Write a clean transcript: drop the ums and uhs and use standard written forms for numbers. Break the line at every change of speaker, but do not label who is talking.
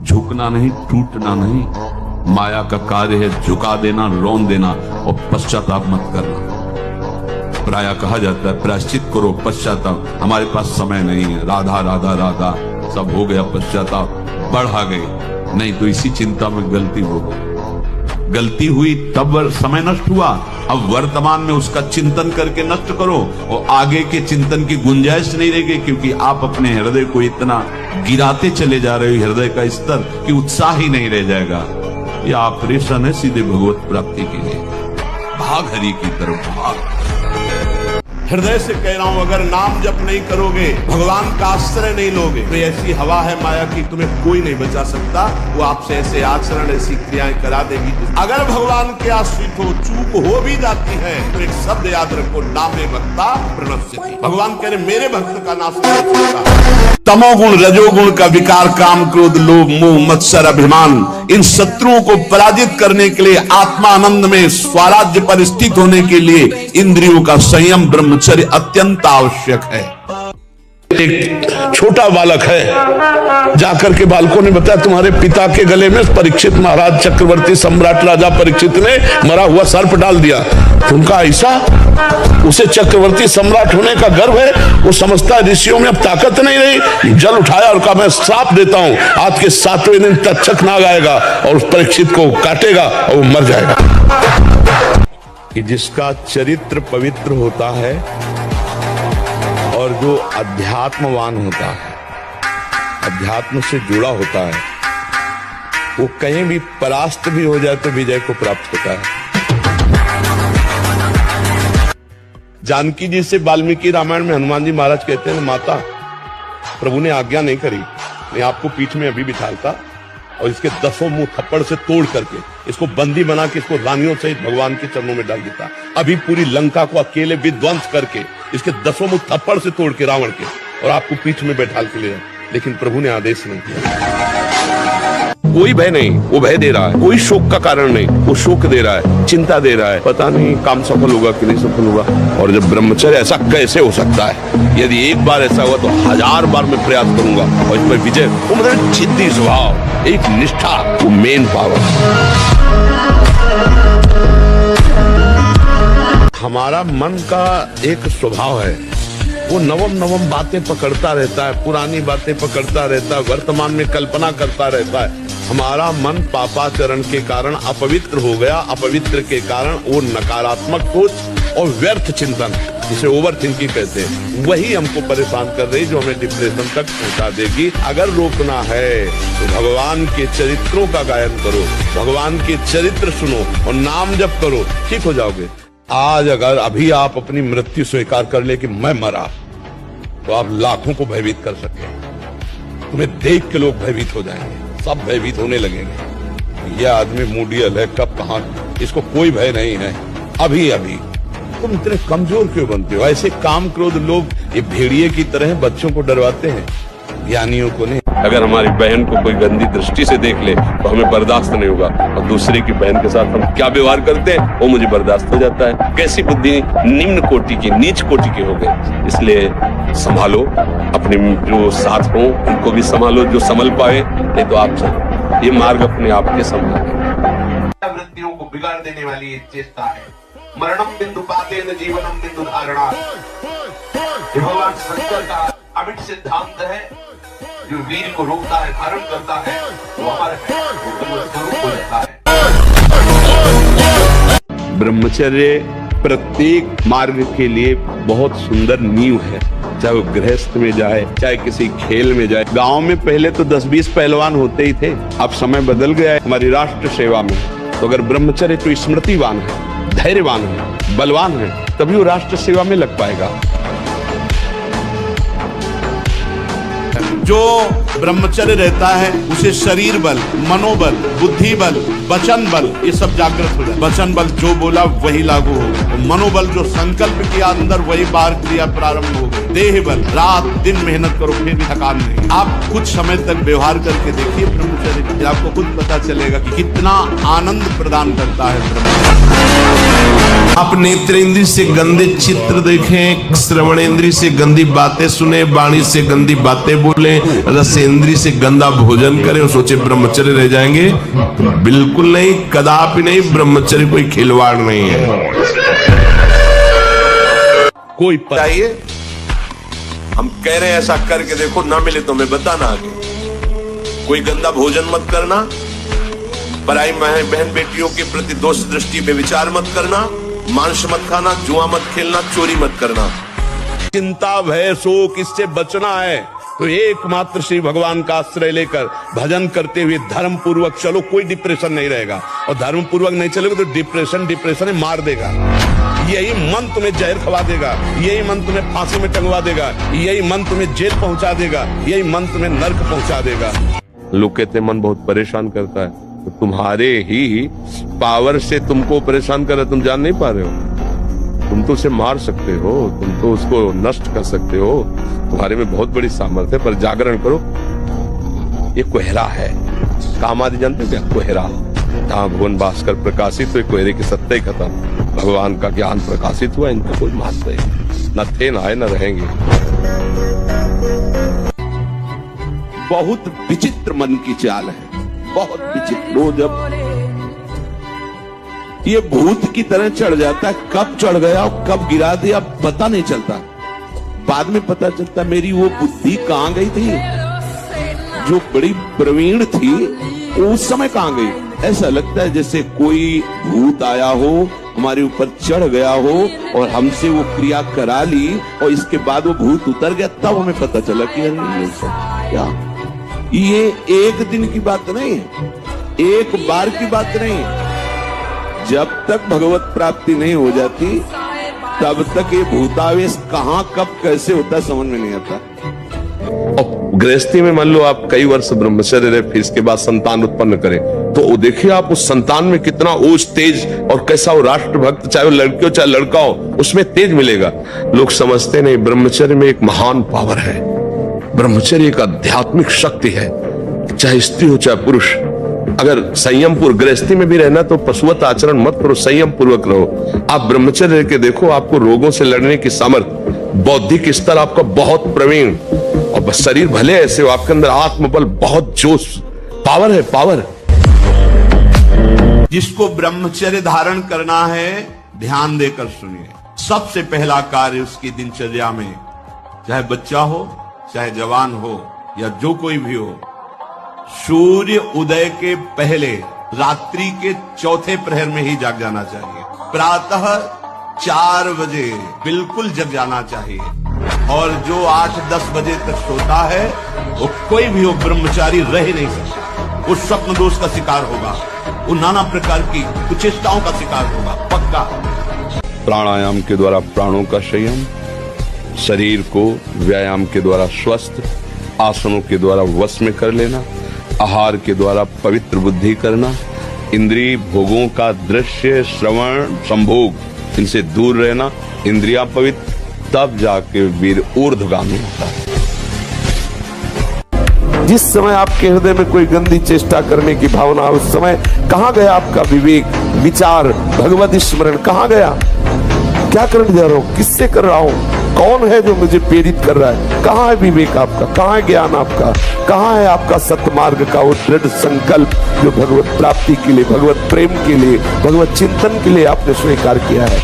झुकना नहीं, टूटना नहीं। माया का कार्य है झुका देना, रौन देना और पश्चाताप मत करना। प्रायः कहा जाता है प्रायश्चित करो, पश्चाताप। हमारे पास समय नहीं है, राधा राधा राधा सब हो गया, पश्चाताप बढ़ा गए नहीं तो इसी चिंता में गलती हो गई। गलती हुई तब समय नष्ट हुआ, अब वर्तमान में उसका चिंतन करके नष्ट करो और आगे के चिंतन की गुंजाइश नहीं रहेगी, क्योंकि आप अपने हृदय को इतना गिराते चले जा रहे हो, हृदय का स्तर कि उत्साह ही नहीं रह जाएगा। यह ऑपरेशन है सीधे भगवत प्राप्ति के लिए। भाग हरि की तरफ भाग।
हृदय से कह रहा हूं, अगर नाम जप नहीं करोगे, भगवान का आश्रय नहीं लोगे, तो ऐसी हवा है माया की, तुम्हें कोई नहीं बचा सकता। वो आपसे ऐसे आचरण, ऐसी क्रियाएं करा देगी। अगर भगवान के आश्रित हो, चूक हो भी जाती है तो एक शब्द याद रखो, नामे भक्ता प्रणश्यति। भगवान कह रहे मेरे भक्त का नाश नहीं होगा। तमोगुण, रजोगुण का विकार, काम, क्रोध, लोभ, मोह, मत्सर, अभिमान, इन शत्रुओं को पराजित करने के लिए, आत्मा आनंद में स्वराज्य पर स्थित होने के लिए इंद्रियों का संयम, ब्रह्मचर्य अत्यंत आवश्यक है। एक छोटा बालक है, जाकर के बालकों ने बताया तुम्हारे पिता के गले में परीक्षित महाराज चक्रवर्ती सम्राट राजा परीक्षित ने मरा हुआ सर्प डाल दिया। तो उनका ऐसा, उसे चक्रवर्ती सम्राट होने का गर्व है, वो समझता है ऋषियों में अब ताकत नहीं रही। जल उठाया और कहा मैं श्राप देता हूं, आज के 7वें दिन तक्षक नाग आएगा और उस परीक्षित को काटेगा और वो मर जाएगा। कि जिसका चरित्र पवित्र होता है और जो अध्यात्मवान होता है, अध्यात्म से जुड़ा होता है, वो कहीं भी परास्त भी हो जाए तो विजय को प्राप्त होता है। जानकी जी से वाल्मीकि रामायण में हनुमान जी महाराज कहते हैं, माता प्रभु ने आज्ञा नहीं करी, मैं आपको पीठ में अभी बिठालता और इसके 10 मुंह थप्पड़ से तोड़ करके इसको बंदी बना के इसको रानियों सहित भगवान के चरणों में डाल देता। अभी पूरी लंका को अकेले विध्वंस करके इसके 10 मुंह थप्पड़ से तोड़ के रावण के और आपको पीठ में बैठाल के ले जाए, लेकिन प्रभु ने आदेश नहीं किया। कोई भय नहीं, वो भय दे रहा है। कोई शोक का कारण नहीं, वो शोक दे रहा है, चिंता दे रहा है, पता नहीं काम सफल होगा कि नहीं सफल होगा। और जब ब्रह्मचर्य, ऐसा कैसे हो सकता है? यदि एक बार ऐसा हुआ तो 1000 बार मैं प्रयास करूंगा और इस पर विजय। वो मतलब जिद्दी स्वभाव, एक निष्ठा, वो मेन पावर। हमारा मन का एक स्वभाव है, वो नवम बातें पकड़ता रहता है, पुरानी बातें पकड़ता रहता है, वर्तमान में कल्पना करता रहता है। हमारा मन पापाचरण के कारण अपवित्र हो गया, अपवित्र के कारण वो नकारात्मक सोच और व्यर्थ चिंतन, जिसे ओवर थिंकिंग कहते हैं, वही हमको परेशान कर रही, जो हमें डिप्रेशन तक पहुंचा देगी। अगर रोकना है तो भगवान के चरित्रों का गायन करो, भगवान के चरित्र सुनो और नाम जप करो, ठीक हो जाओगे। आज अगर अभी आप अपनी मृत्यु स्वीकार कर ले कि मैं मरा, तो आप लाखों को भयभीत कर सकते हैं। तुम्हें देख के लोग भयभीत हो जाएंगे, सब भयभीत होने लगेंगे। यह आदमी मूडियल है, कब कहां, इसको कोई भय नहीं है। अभी अभी तुम इतने कमजोर क्यों बनते हो? ऐसे काम, क्रोध, लोग ये भेड़िए की तरह बच्चों को डरवाते हैं, ज्ञानियों को नहीं। अगर हमारी बहन को कोई गंदी दृष्टि से देख ले तो हमें बर्दाश्त नहीं होगा, और दूसरे की बहन के साथ हम क्या व्यवहार करते हैं वो मुझे बर्दाश्त हो जाता है। कैसी बुद्धि निम्न कोटि की, नीच कोटि की हो गई। इसलिए संभालो अपने जो साथ हो, उनको भी संभालो जो संभल पाए, नहीं तो आप चलो, ये मार्ग अपने आप के संभालो।
वृत्तियों को बिगाड़ देने वाली ये चेष्टा है। मरणम बिंदु पातेन जीवनम बिंदु धारणा, भगवान शंकर का अमिट सिद्धांत है। जो वीर को रोकता है, धारण करता है, वो अमर है, वो स्वरूप हो जाता है।
ब्रह्मचर्य प्रत्येक मार्ग के लिए बहुत सुंदर नींव है, चाहे वो गृहस्थ में जाए, चाहे किसी खेल में जाए। गांव में पहले तो 10-20 पहलवान होते ही थे, अब समय बदल गया है हमारी राष्ट्र सेवा में। तो अगर ब्रह्मचर्य तो स्मृतिवान है, धैर्यवान है, बलवान है, तभी वो राष्ट्र सेवा में लग पाएगा। जो ब्रह्मचर्य रहता है उसे शरीर बल, मनोबल, बुद्धि बल, वचन बल, ये सब जागृत हो जाए। वचन बल जो बोला वही लागू होगा, मनोबल जो संकल्प किया अंदर वही बाहर क्रिया प्रारंभ होगी। देह बल, रात दिन मेहनत करो फिर भी थकान नहीं। आप कुछ समय तक व्यवहार करके देखिए ब्रह्मचर्य, फिर आपको खुद पता चलेगा कि कितना आनंद प्रदान करता है ब्रह्मचर्य।
आप नेत्रेंद्रिय से गंदे चित्र देखें, श्रवणेंद्रिय से गंदी बातें सुने, वाणी से गंदी बातें बोले, रसेंद्रिय इंद्री से गंदा भोजन करें और सोचे ब्रह्मचर्य रह जाएंगे, बिल्कुल नहीं, कदापि नहीं। ब्रह्मचर्य कोई खिलवाड़ नहीं है।
कोई
चाहिए हम कह रहे हैं ऐसा करके देखो, ना मिले तो हमें बताना आगे। कोई गंदा भोजन मत करना, पराई बहन बेटियों के प्रति दोष दृष्टि में विचार मत करना, मांस मत खाना, जुआ मत खेलना, चोरी मत करना।
चिंता भय शोक इससे बचना है तो एकमात्र श्री भगवान का आश्रय लेकर भजन करते हुए धर्म पूर्वक चलो, कोई डिप्रेशन नहीं रहेगा। और धर्म पूर्वक नहीं चलोगे तो डिप्रेशन मार देगा। यही मन तुम्हें जहर खवा देगा, यही मन तुम्हें फांसी में टंगवा देगा, यही मन तुम्हें जेल पहुंचा देगा, यही मन तुम्हें नर्क पहुंचा देगा।
लोग कहते हैं मन बहुत परेशान करता है, तो तुम्हारे ही पावर से तुमको परेशान कर रहा है, तुम जान नहीं पा रहे हो। तुम तो उसे मार सकते हो, तुम तो उसको नष्ट कर सकते हो, तुम्हारे में बहुत बड़ी सामर्थ्य है। पर जागरण करो। ये कोहरा है, काम आदि जानते हो क्या? कोहरा, जहाँ भुवन भास्कर प्रकाशित हुए, कोहरे की सत्ता ही खत्म, भगवान का ज्ञान प्रकाशित हुआ, इनका कोई महत्व नहीं, न थे, न आए, न रहेंगे।
बहुत विचित्र मन की चाल है, बहुत विचित्र। वो जब ये भूत की तरह चढ़ जाता है, कब चढ़ गया और कब गिरा दिया पता नहीं चलता। बाद में पता चलता मेरी वो बुद्धि कहां गई थी, जो बड़ी प्रवीण थी, उस समय कहां गई। ऐसा लगता है जैसे कोई भूत आया हो, हमारे ऊपर चढ़ गया हो और हमसे वो क्रिया करा ली, और इसके बाद वो भूत उतर गया, तब हमें पता चला कि अरे ये सब क्या। ये एक दिन की बात नहीं है, एक बार की बात नहीं है। जब तक भगवत प्राप्ति नहीं हो जाती तब तक ये भूतावेश कहां कब कैसे होता है समझ में नहीं आता।
और गृहस्थी में मान लो आप कई वर्ष ब्रह्मचर्य रहे, फिर इसके बाद संतान उत्पन्न करें, तो देखिए आप उस संतान में कितना ओज तेज, और कैसा वो राष्ट्रभक्त, चाहे वो लड़की हो चाहे लड़का हो, उसमें तेज मिलेगा। लोग समझते नहीं, ब्रह्मचर्य में एक महान पावर है। ब्रह्मचर्य एक आध्यात्मिक शक्ति है, चाहे स्त्री हो चाहे पुरुष। अगर संयम पूर्वक गृहस्थी में भी रहना तो पशुवत आचरण मत करो, संयम पूर्वक रहो। आप ब्रह्मचर्य के देखो, आपको रोगों से लड़ने की सामर्थ्य, बौद्धिक स्तर आपका बहुत प्रवीण, और शरीर भले ऐसे हो, आपके अंदर आत्मबल, बहुत जोश, पावर है, पावर।
जिसको ब्रह्मचर्य धारण करना है ध्यान देकर सुनिए। सबसे पहला कार्य उसकी दिनचर्या में, चाहे बच्चा हो चाहे जवान हो या जो कोई भी हो, सूर्य उदय के पहले रात्रि के चौथे प्रहर में ही जाग जाना चाहिए। प्रातः 4 बजे बिल्कुल जग जाना चाहिए। और जो 8-10 बजे तक सोता है वो कोई भी हो ब्रह्मचारी रह ही नहीं सकता। वो स्वप्न दोष का शिकार होगा, वो नाना प्रकार की कुचेष्टाओं का शिकार होगा, पक्का।
प्राणायाम के द्वारा प्राणों का संयम, शरीर को व्यायाम के द्वारा स्वस्थ, आसनों के द्वारा वश में कर लेना, आहार के द्वारा पवित्र बुद्धि करना, इंद्रिय भोगों का दृश्य श्रवण संभोग, इनसे दूर रहना, इंद्रियां पवित्र, तब जाके वीर ऊर्ध्वगामी होता है।
जिस समय आपके हृदय में कोई गंदी चेष्टा करने की भावना, उस समय कहां गया आपका विवेक, विचार, भगवत स्मरण कहां गया? क्या करने जा रहा हूं, किससे कर रहा हूं, कौन है जो मुझे प्रेरित कर रहा है? कहां है विवेक आपका, कहां है ज्ञान आपका, कहां है आपका सत्मार्ग का वो दृढ़ संकल्प जो भगवत प्राप्ति के लिए, भगवत प्रेम के लिए, भगवत चिंतन के लिए आपने स्वीकार किया है?